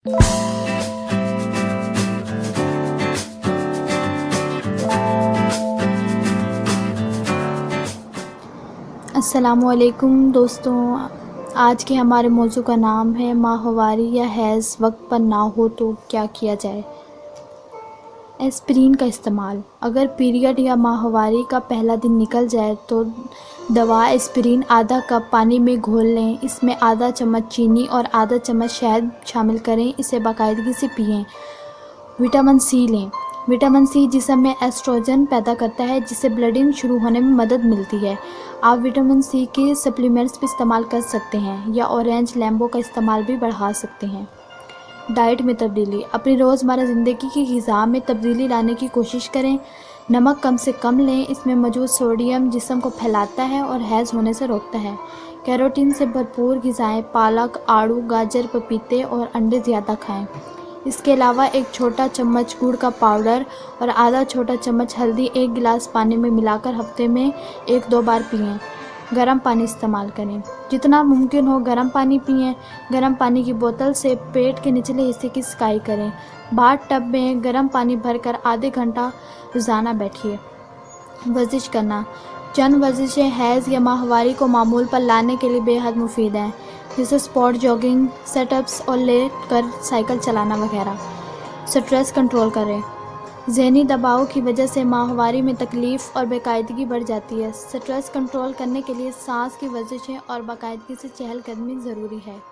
अस्सलामुअलैकुम दोस्तों, आज के हमारे मौजू का नाम है माहवारी या हैज़ वक्त पर ना हो तो क्या किया जाए। एस्पिरिन का इस्तेमाल। अगर पीरियड या माहवारी का पहला दिन निकल जाए तो दवा एस्पिरिन आधा कप पानी में घोल लें। इसमें आधा चम्मच चीनी और आधा चम्मच शहद शामिल करें। इसे बाकायदगी से पिएं। विटामिन सी लें। विटामिन सी जिस्म में एस्ट्रोजन पैदा करता है, जिससे ब्लीडिंग शुरू होने में मदद मिलती है। आप विटामिन सी के सप्लीमेंट्स भी इस्तेमाल कर सकते हैं या ऑरेंज लेम्बो का इस्तेमाल भी बढ़ा सकते हैं। डाइट में तब्दीली। अपनी रोज़मर्रा ज़िंदगी की ग़िज़ा में तब्दीली लाने की कोशिश करें। नमक कम से कम लें। इसमें मौजूद सोडियम जिस्म को फैलाता है और हैज़ होने से रोकता है। कैरोटीन से भरपूर ग़िज़ाएँ पालक, आड़ू, गाजर, पपीते और अंडे ज़्यादा खाएँ। इसके अलावा एक छोटा चम्मच गुड़ का पाउडर और आधा छोटा चम्मच हल्दी एक गिलास पानी में मिलाकर हफ्ते में 1-2 बार पिएं। गर्म पानी इस्तेमाल करें। जितना मुमकिन हो गर्म पानी पिएं। गर्म पानी की बोतल से पेट के निचले हिस्से की सिकाई करें। बाथ टब में गर्म पानी भरकर आधे घंटा रोज़ाना बैठिए। वर्जिश करना। चंद वर्जिशें हैज़ या माहवारी को मामूल पर लाने के लिए बेहद मुफीद हैं, जैसे स्पॉट जॉगिंग, सेटअप्स और लेट कर साइकिल चलाना वगैरह। स्ट्रेस कंट्रोल करें। ज़हनी दबाव की वजह से माहवारी में तकलीफ़ और बेकायदगी बढ़ जाती है। स्ट्रेस कंट्रोल करने के लिए सांस की वर्जिशें और बाकायदगी से चहलकदमी ज़रूरी है।